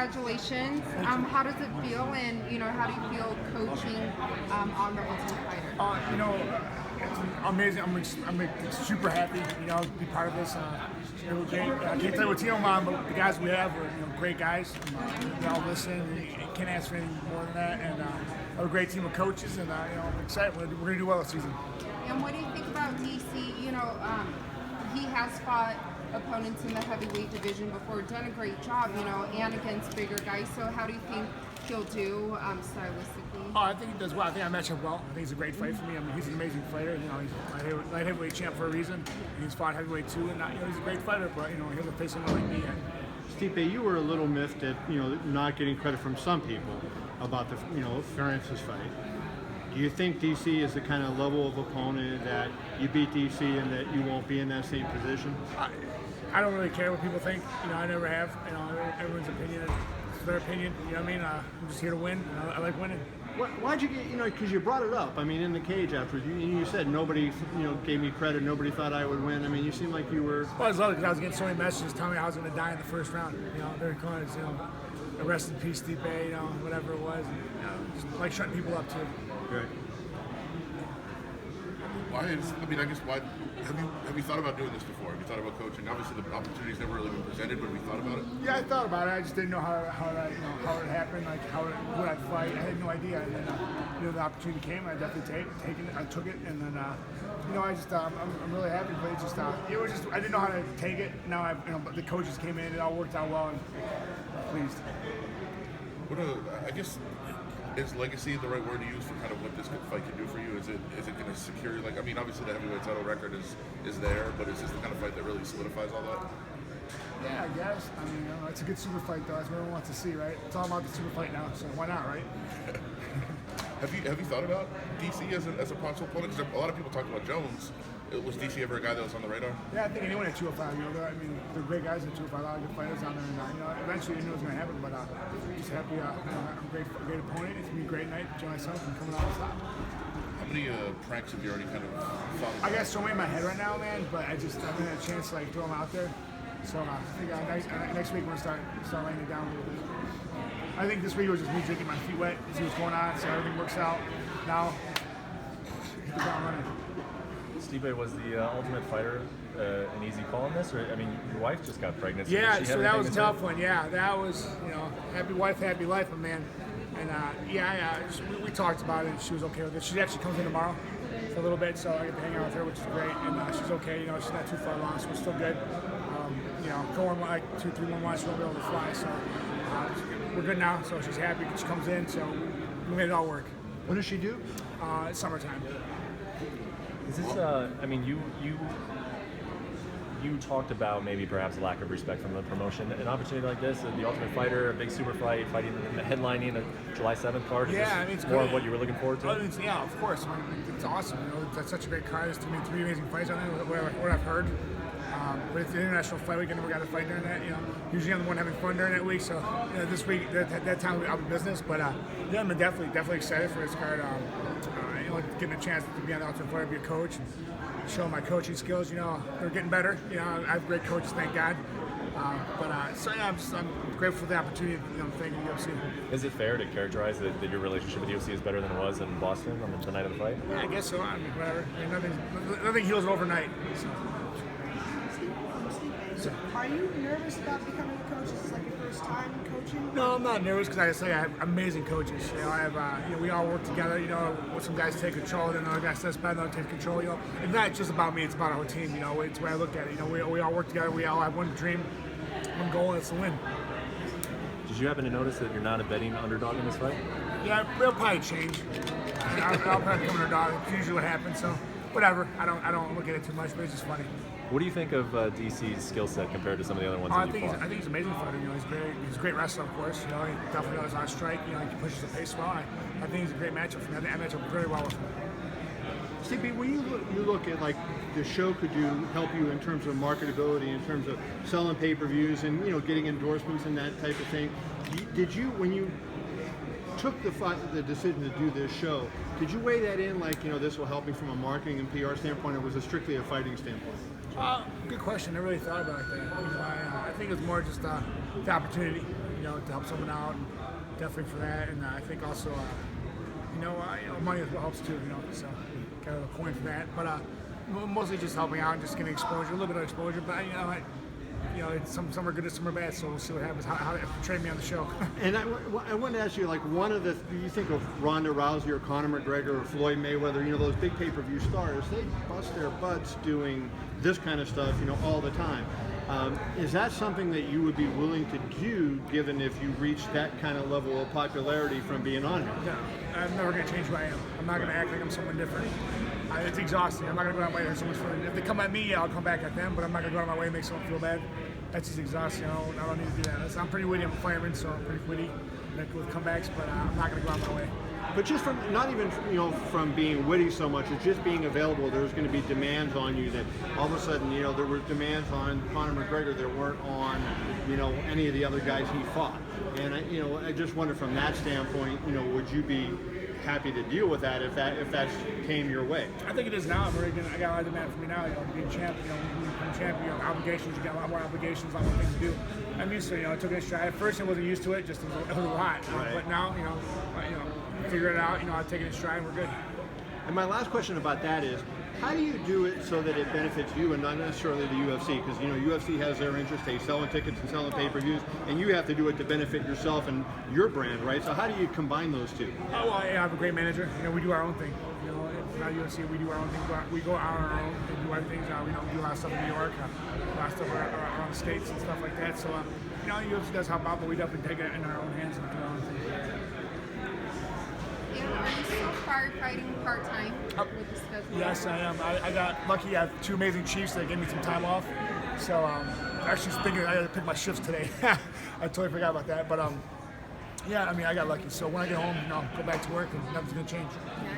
congratulations. How does it feel, and how do you feel coaching on the Ultimate Fighter? It's amazing. I'm super happy, to be part of this. It was great. I can't tell you what team I'm on, but the guys we have are great guys. They all listen. You can't ask for anything more than that. And I have a great team of coaches, and I'm excited. We're going to do well this season. And what do you think about DC? He has fought opponents in the heavyweight division before, done a great job, and against bigger guys. So how do you think he'll do stylistically? Oh, I think he does well. I think I match up well. I think he's a great fight for me. I mean, he's an amazing fighter. He's a light heavyweight champ for a reason. He's fought heavyweight too, and he's a great fighter. But he doesn't face someone like me yet. Stipe, you were a little miffed at not getting credit from some people about the Ferentz's fight. Do you think DC is the kind of level of opponent that you beat DC and that you won't be in that same position? I don't really care what people think. I never have. Everyone's opinion is their opinion. You know what I mean? I'm just here to win. I like winning. Why'd you get, because you brought it up. I mean, in the cage afterwards, you said nobody, gave me credit. Nobody thought I would win. I mean, you seemed like you were. Well, I was lovely because I was getting so many messages telling me I was going to die in the first round. Very close. Rest in peace, Stipe. Whatever it was. Just like shutting people up too. Right. Why have you thought about doing this before? Have you thought about coaching? Obviously, the opportunity's never really been presented, but have you thought about it? Yeah, I thought about it. I just didn't know how it happened, like would I fight. I had no idea. And then the opportunity came. I definitely taken it. I took it, and then I'm really happy. But it was just I didn't know how to take it. Now the coaches came in. It all worked out well, and I'm pleased. I guess. Is legacy the right word to use for kind of what this fight can do for you? Is it going to secure you? Obviously the heavyweight title record is there, but is this the kind of fight that really solidifies all that? Yeah, I guess. It's a good super fight though. That's what everyone wants to see, right? It's all about the super fight now, so why not, right? Have you thought about DC as a possible opponent? Because a lot of people talk about Jones. Was DC ever a guy that was on the radar? Yeah, I think anyone at 205. They're great guys at 205. A lot of good fighters down there, and eventually you know what's going to happen. But just happy. I'm a great opponent. It's gonna be a great night. Enjoy myself and coming out on top. How many pranks have you already kind of thought about? I got so many in my head right now, man. But I haven't had a chance to throw them out there. So I think next week we're gonna start laying it down a little bit. I think this week was just me drinking my feet wet, see what's going on, so everything works out. Now, hit the ground running. Stipe, was the Ultimate Fighter an easy call on this? Or your wife just got pregnant. So yeah, so that was a tough one. Yeah, that was happy wife, happy life, my man. And we talked about it. And she was okay with it. She actually comes in tomorrow for a little bit, so I get to hang out with her, which is great. And she's okay. She's not too far along, so we're still good. Going like 2-3 more months, we'll be able to fly. So we're good now. So she's happy. She comes in, so we made it all work. What does she do? It's summertime. Is this? You talked about maybe perhaps a lack of respect from the promotion. An opportunity like this, the Ultimate Fighter, a big super fight, headlining a July 7th card. Yeah, it's more great. of what you were looking forward to. Yeah, of course. It's awesome. That's such a great card. There's three amazing fights on there. What I've heard. But it's an international fight weekend. We got to fight during that. Usually I'm the one having fun during that week. So this week, that time we're out of business. But I'm definitely excited for this card. Getting a chance to be on the Ultimate Fighter, be a coach, and show my coaching skills. They're getting better. I have great coaches, thank God. I'm grateful for the opportunity. Thanking UFC. Is it fair to characterize that your relationship with UFC is better than it was in Boston on the night of the fight? Yeah, I guess so. Whatever. Nothing heals overnight. So, are you nervous about becoming a coach? Is this like your first time coaching? No, I'm not nervous because I have amazing coaches. I have, we all work together. Some guys take control, then other guys step back, another take control. It's not just about me; it's about our team. It's the way I look at it. We all work together. We all have one dream, one goal, and it's to win. Did you happen to notice that you're not a betting underdog in this fight? Yeah, it'll probably change. I'll probably become an underdog. It's usually what happens. So, whatever. I don't look at it too much, but it's just funny. What do you think of DC's skill set compared to some of the other ones that you fought? I think he's an amazing fighter. He's great. He's a great wrestler, of course. He definitely knows how to strike. He pushes the pace well. I think he's a great matchup for me. I match up very well with him. Stipe, when you look at like the show could help you in terms of marketability, in terms of selling pay-per-views and getting endorsements and that type of thing, did you, when you took the decision to do this show, did you weigh that in like this will help me from a marketing and PR standpoint, or was it strictly a fighting standpoint? Good question. I really thought about that. I think it was more just the opportunity. to help someone out, and definitely for that. And I think also, money helps too, so kind of a coin for that. But mostly just helping out and just getting exposure, a little bit of exposure. But some are good and some are bad, so we'll see what happens. How trade me on the show. And I wanted to ask you, like, do you think of Ronda Rousey or Conor McGregor or Floyd Mayweather, those big pay-per-view stars, they bust their butts doing this kind of stuff, all the time. Is that something that you would be willing to do, given if you reach that kind of level of popularity from being on here? No, I'm never going to change who I am. I'm not going to act like I'm someone different. It's exhausting. I'm not going to go out of my way to hurt someone's feelings. If they come at me, I'll come back at them, but I'm not going to go out of my way and make someone feel bad. That's just exhausting. I don't need to do that. I'm pretty witty. I'm a fireman, so I'm pretty witty with comebacks, but I'm not going to go out of my way. But just from, not even, from being witty so much, it's just being available. There's going to be demands on you that all of a sudden, there were demands on Conor McGregor that weren't on, any of the other guys he fought. And I just wonder from that standpoint, would you be happy to deal with that if that came your way? I think it is now. I got a lot of demand for me now. Being champ, being champ, obligations. You got a lot more obligations, a lot more things to do. I'm used to it. I took it in stride. At first, I wasn't used to it. Just it was a lot. Right. But now, figure it out. I take it in stride. And we're good. And my last question about that is, how do you do it so that it benefits you and not necessarily the UFC? Because UFC has their interest, they selling tickets and selling pay-per-views, and you have to do it to benefit yourself and your brand, right? So how do you combine those two? Oh, well, I have a great manager. We do our own thing. Not UFC, we do our own thing. We go out on our own and do other things. We do a lot of stuff in New York, a lot of stuff around the States and stuff like that. So, UFC does help out, but we definitely take it in our own hands and do our own thing. Are you still firefighting part-time with the schedule? Yes, I am. I got lucky. I have two amazing chiefs that gave me some time off. So I actually was thinking I had to pick my shifts today. I totally forgot about that. But I got lucky. So when I get home, go back to work and nothing's going to change.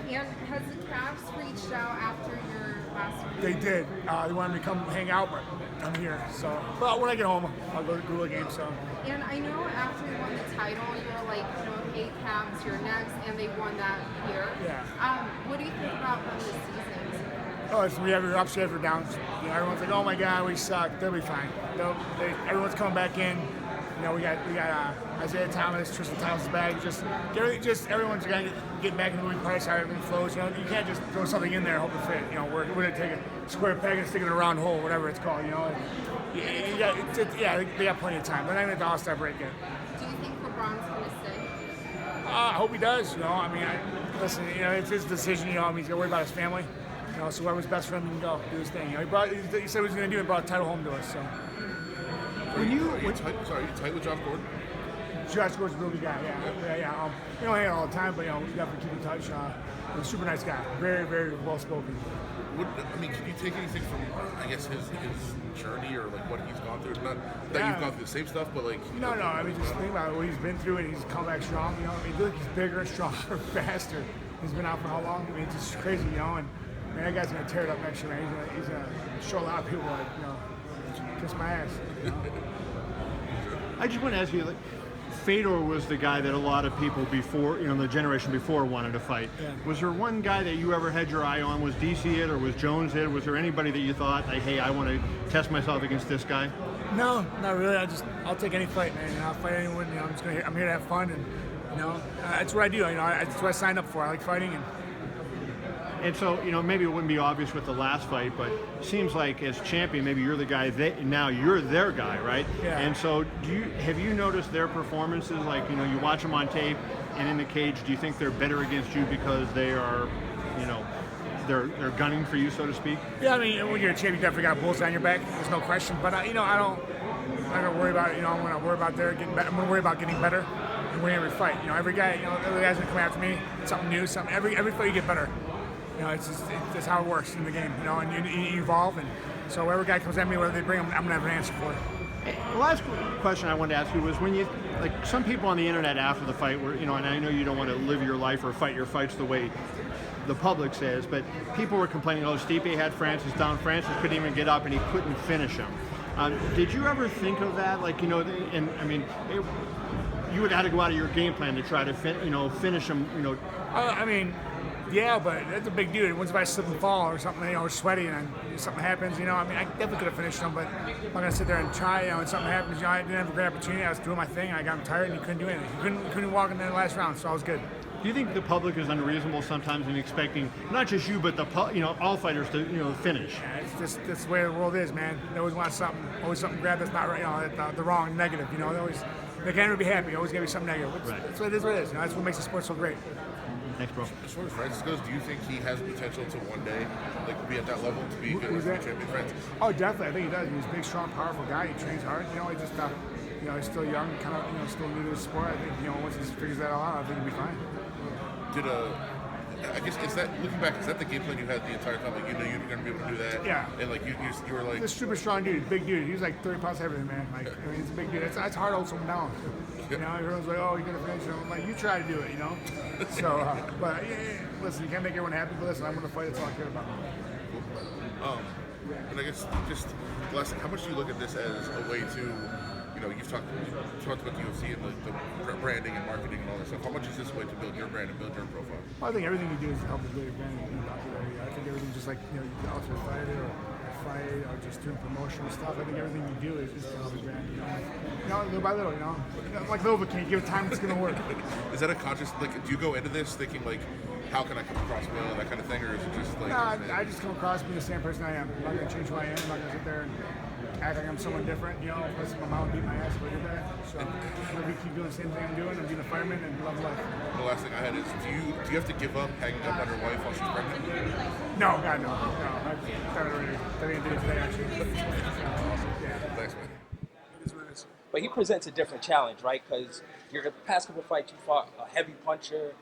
Yeah. And has the Cavs reached out after your last week? They did. They wanted me to come hang out, but I'm here. So, but when I get home, I'll go to a game. So. And I know after you won the title, you were like, hey, Cavs, you're next, and they won that year. Yeah. What do you think about them this season? Oh, we have your ups, we have your downs. Everyone's like, oh my God, we suck. They'll be fine. Everyone's coming back in. We got Isaiah Thomas, Tristan Thomas' bag. Just everyone's got to get back in the moving parts, how everything flows. You can't just throw something in there and hope to fit. We're going to take a square peg and stick it in a round hole, whatever it's called. They got plenty of time. They're not even at the All-Star break yet. Do you think LeBron's going to stay? I hope he does. Listen. It's his decision. He's got to worry about his family. So whoever's best for him can go do his thing. He said he was going to do it. Brought a title home to us. So. Are you tight with Josh Gordon? Josh Gordon's a real good guy. Yeah. We don't hang out all the time, but we definitely keep in touch. He's a super nice guy. Very, very well spoken. Can you take anything from, I guess, his journey or like what he's gone through? Not that you've gone through the same stuff, but like. No. Just think about what he's been through, and he's come back strong. Look, he's bigger, stronger, faster. He's been out for how long? It's just crazy, and that guy's gonna tear it up next year, man. He's gonna show a lot of people kiss my ass. I just want to ask you, Fedor was the guy that a lot of people before, the generation before wanted to fight. Yeah. Was there one guy that you ever had your eye on? Was DC it, or was Jones it? Was there anybody that you thought, hey, I want to test myself against this guy? No, not really. I'll take any fight, man. I'll fight anyone. I'm here to have fun, and that's what I do. That's what I signed up for. I like fighting, and so, maybe it wouldn't be obvious with the last fight, but it seems like as champion, maybe you're the guy now you're their guy, right? Yeah. And so have you noticed their performances? Like, you watch them on tape and in the cage, do you think they're better against you because they are, they're gunning for you, so to speak? Yeah, when you're a champion, you definitely got a bullseye on your back. There's no question. But, I don't worry about it. I'm going to worry about getting better. I'm going to worry about getting better and winning every fight. Every guy, every guy's going to come after me. Something new, every fight you get better. It's just how it works in the game, and you evolve. And so whatever guy comes at me, whether they bring him, I'm going to have an answer for it. The last question I wanted to ask you was when you, some people on the internet after the fight were, and I know you don't want to live your life or fight your fights the way the public says, but people were complaining, Stipe had Francis down, Francis couldn't even get up and he couldn't finish him. Did you ever think of that? You would have to go out of your game plan to try to finish him, Yeah, but that's a big dude. Once if I slip and fall or something, or sweaty, and something happens, I mean, I definitely could have finished him, but I'm not gonna sit there and try, and something happens. I didn't have a great opportunity. I was doing my thing, and I got him tired, and he couldn't do anything. He couldn't walk in the last round, so I was good. Do you think the public is unreasonable sometimes in expecting not just you, but all fighters to finish? Yeah, it's just that's the way the world is, man. They always want always something grab that's not right, the wrong, negative. They can't ever be happy. Always gotta be something negative. Right. That's what it is. That's what makes the sport so great. Thanks, bro. As far as Francis goes, do you think he has potential to one day be at that level to be good as a champion, Francis? Oh, definitely. I think he does. He's a big, strong, powerful guy. He trains hard. He just he's still young, kind of still new to the sport. I think once he figures that all out, I think he'll be fine. I guess is that looking back, is that the game plan you had the entire time? Like you knew you were going to be able to do that. Yeah. And like you were like. He's a super strong dude, big dude. He was like 30 pounds heavier than man. He's a big dude. It's hard to hold someone down. Everyone's like, oh, you're gonna finish him. I'm like, you try to do it, So, but listen, you can't make everyone happy. But listen, I'm gonna fight. That's all I care about. And I guess just the last thing, how much do you look at this as a way to, you've talked about the UFC and the branding and marketing and all that stuff. How much is this a way to build your brand and build your own profile? Well, I think everything you do is to help build your brand and be popular. I think everything, just like the Ultimate Fighter or fight or just doing promotional stuff. I think everything you do is just to help your brand. Little by little. Like Novocaine, give it time, it's gonna work. Is that a conscious? Like, do you go into this thinking like, how can I come across well, that kind of thing, or is it just like? No, I just come across being the same person I am. I'm not gonna change who I am. I'm not gonna sit there and act like I'm someone different. Listen, my mom beat my ass if I did that. So I'm gonna keep doing the same thing I'm doing. I'm being a fireman and love life. The last thing I had is, do you have to give up hanging up on your wife while she's pregnant? No, God, no. I've done it already. I think I did it today, actually. Yeah. Thanks, man. It is what it is. But he presents a different challenge, right? Because your past couple fights, you fought a heavy puncher,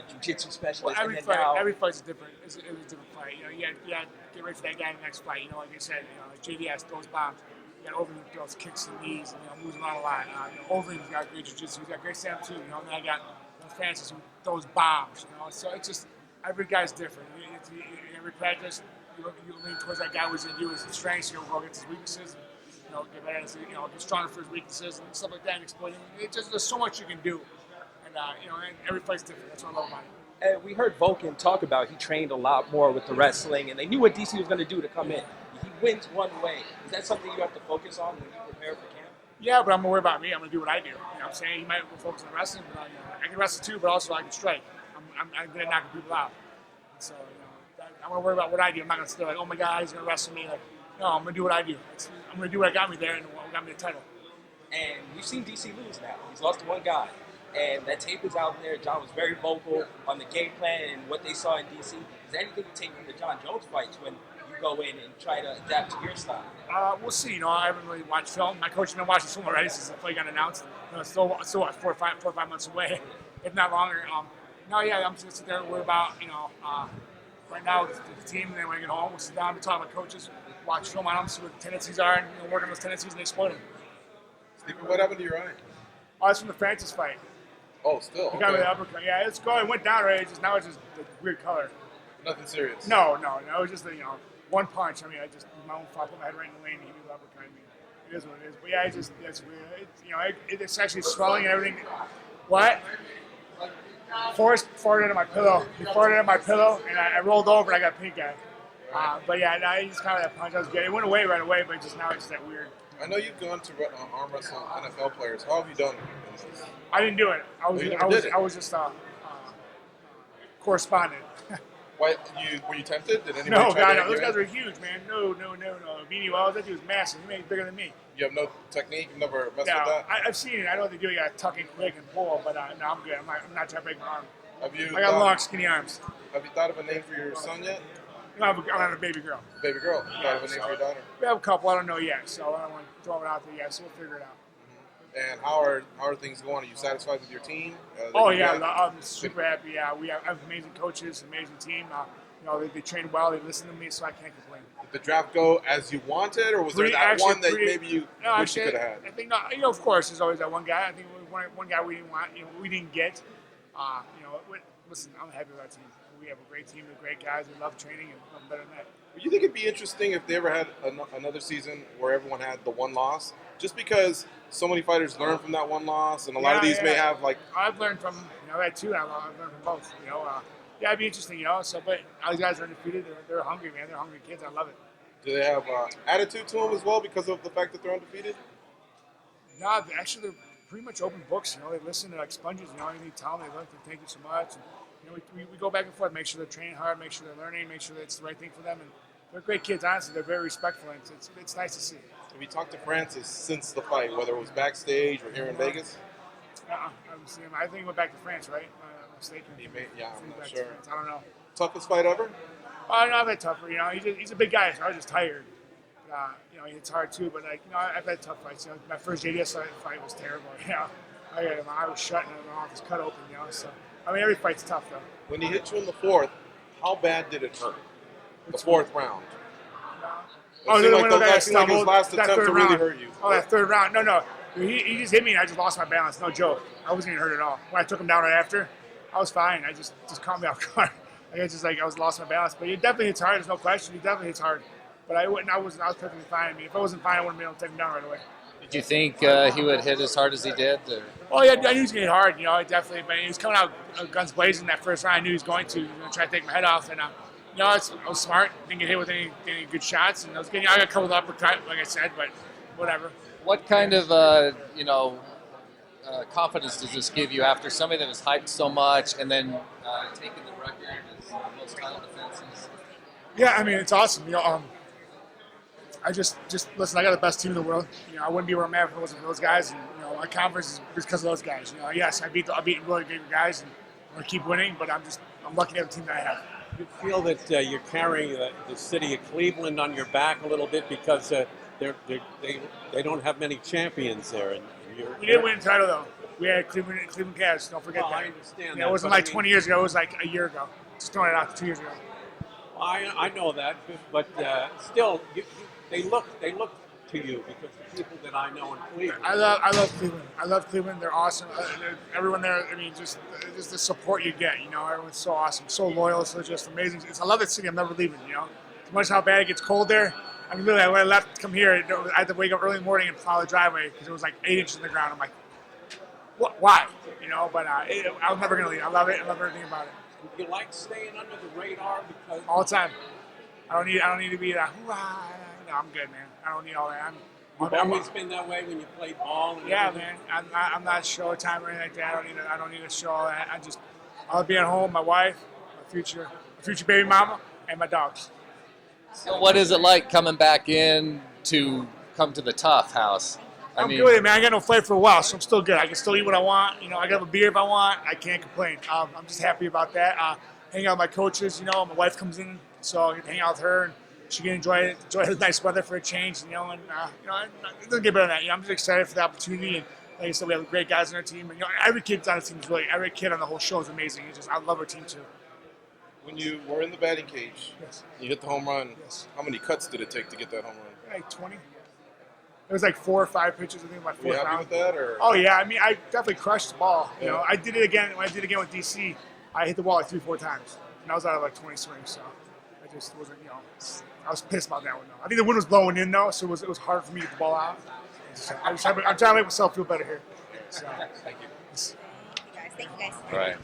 jiu-jitsu specialist, Well, every fight's different. It's a different fight. You got get ready for that guy in the next fight. Like I said, like JDS throws bombs. You got Overeem throws kicks and knees, and moves around a lot. Overeem's got great jiu-jitsu. He's got great stamina too. And then I got Francis who throws bombs. So it's just every guy's different. Every practice, you lean towards that guy. What he's gonna do is his strengths. You'll go against his weaknesses. Get better, get stronger for his weaknesses and stuff like that, and exploit him. There's so much you can do, and every fight's different. That's what I love about it. And we heard Vulcan talk about he trained a lot more with the wrestling, and they knew what DC was going to do to come in. He wins one way. Is that something you have to focus on when you prepare for camp? Yeah, but I'm gonna worry about me. I'm gonna do what I do. I'm saying he might focus on wrestling, but I can wrestle too, but also I can strike. I'm good at knocking people out. So I'm gonna worry about what I do. I'm not gonna say like, oh my God, he's gonna wrestle me. Like, no, I'm gonna do what I do. I'm gonna do what got me there and what got me the title. And we've seen DC lose now. He's lost to one guy. And that tape is out there. John was very vocal on the game plan and what they saw in DC. Is there anything you take from the John Jones fights when you go in and try to adapt to your style? We'll see. I haven't really watched film. My coach has been watching film already since the fight got announced. It's still what, 4 or 5 months away, if not longer. I'm just sitting there worried about, right now with the team, and then when I get home, we'll sit down and talk about coaches, watch film on them, see what the tendencies are, and work on those tendencies and exploit them. Stipe, what happened to your eye? Oh, that's from the Francis fight. Oh, still? He got me the uppercut. Yeah, it's going. It went down already. Now it's just a weird color. Nothing serious? No. It was just one punch. I just my own fault. Put my head right in the lane. He gave me the uppercut. It is what it is. But yeah, it's weird. It's actually swelling and everything. What? Forrest farted into my pillow. He farted into my pillow, and I rolled over and I got pink eye. But yeah, he just kind of that punch. I was good. It went away right away, but just now it's just that weird. I know you've gone to arm wrestle NFL players. How have you done? I didn't do it. I was just correspondent. Why were you tempted? Did anybody No, try God, to no. get Those you guys in? are huge, man. No. Beanie Wells, that dude was massive. He made it bigger than me. You have no technique. You've never messed No, with that. I've seen it. I know what they do. You got to tuck and quick and pull, but no, I'm good. I'm not trying to break my arm. Have you? I got long, skinny arms. Have you thought of a name for your son yet? I have a baby girl. Baby girl. You thought of a name for your daughter? We have a couple. I don't know yet, so I don't want to throw it out there yet. So we'll figure it out. And how are things going? Are you satisfied with your team? Oh yeah, I'm super happy. Yeah, we have amazing coaches, amazing team. They train well. They listen to me, so I can't complain. Did the draft go as you wanted, or was there that one that maybe you wish you could have had? I think of course, there's always that one guy. I think one guy we didn't want. We didn't get. Listen, I'm happy with our team. We have a great team with great guys. We love training and nothing better than that. You think it'd be interesting if they ever had another season where everyone had the one loss? Just because so many fighters learn from that one loss, and a lot of these may have like. I've learned from that too. I've learned from both. yeah, it'd be interesting, So, but all these guys are undefeated. They're hungry, man. They're hungry kids. I love it. Do they have attitude to them as well because of the fact that they're undefeated? No, actually, they're pretty much open books. They listen to like sponges. Anything you tell them, they look. Thank you so much. And, we go back and forth, make sure they're training hard, make sure they're learning, make sure that it's the right thing for them. And they're great kids. Honestly, they're very respectful, and it's nice to see. Have you talked to Francis since the fight, whether it was backstage or here in Vegas? I haven't seen him. I think he went back to France, right? I'm mistaken. Yeah, I think I'm not back to sure. France. I don't know. Toughest fight ever? Oh, no, I've had tougher. He's a big guy, so I was just tired. But, it's hard too. But I've had tough fights. My first JDS fight was terrible. I got my eye was shut and my mouth was cut open. So every fight's tough though. When he hit you in the fourth, how bad did it hurt? The fourth round. Oh, seemed the like one that seemed like his last that attempt third to really round. hurt you. Oh, that third round. No. He just hit me and I just lost my balance. No joke. I wasn't even hurt at all. When I took him down right after, I was fine. I just caught me off guard. I was lost my balance. But he definitely hits hard. There's no question. He definitely hits hard. But I was perfectly fine. If I wasn't fine, I wouldn't be able to take him down right away. Did you think he would hit as hard as he did? Or? Oh yeah, I knew he was going to hit hard. I definitely. But he was coming out guns blazing that first round. I knew he was going to. Try to take my head off. And I was smart. Didn't get hit with any good shots. And I got a couple of uppercut, like I said. But whatever. What kind of confidence does this give you after somebody that was hyped so much and then taking the record as most title defenses? Yeah, it's awesome. I just listen. I got the best team in the world. I wouldn't be where I'm at if it wasn't for those guys. And my confidence is because of those guys. Yes, I beat really good guys, and I'm gonna keep winning. But I'm lucky to have the team that I have. You feel that you're carrying the city of Cleveland on your back a little bit because they don't have many champions there. And we didn't win the title though. We had Cleveland Cavs. Don't forget that. I understand. It wasn't 20 years ago. It was like a year ago. Just throwing it out 2 years ago. I know that, but still, they look to you because the people that I know in Cleveland. I love Cleveland. I love Cleveland. They're awesome. Everyone there. Just the support you get. Everyone's so awesome, so loyal, so just amazing. I love that city. I'm never leaving. As much as how bad it gets cold there. Literally, when I left to come here, I had to wake up early in the morning and plow the driveway because it was like 8 inches in the ground. I'm like, what? Why? But I'm never gonna leave. I love it. I love everything about it. Do you like staying under the radar because all the time? I don't need to be that. No, I'm good, man. I don't need all that. You've always been that way when you played ball. And yeah, everything. man. I'm not showtime or anything like that. I don't need to show all that. I'll be at home. My wife, my future baby mama, and my dogs. So what is it like coming back in to come to the TUF house? I'm good with it, man. I got no flight for a while, so I'm still good. I can still eat what I want. I can have a beer if I want. I can't complain. I'm just happy about that. Hang out with my coaches. My wife comes in, so I get to hang out with her, and she can enjoy the nice weather for a change. It doesn't get better than that. I'm just excited for the opportunity. And like I said, we have great guys on our team. And every kid on the team every kid on the whole show is amazing. I love our team too. When you were in the batting cage, yes, you hit the home run. Yes. How many cuts did it take to get that home run? Like 20. It was like 4 or 5 pitches. I think my fourth round. Were you happy with that, or? Oh yeah, I definitely crushed the ball. Yeah. I did it again. When I did it again with DC, I hit the ball like 3-4 times, and I was out of like 20 swings. So I just wasn't, I was pissed about that one though. I think the wind was blowing in though, so it was hard for me to get the ball out. So I'm trying to make myself feel better here. So Thank you. Thank you guys. Right.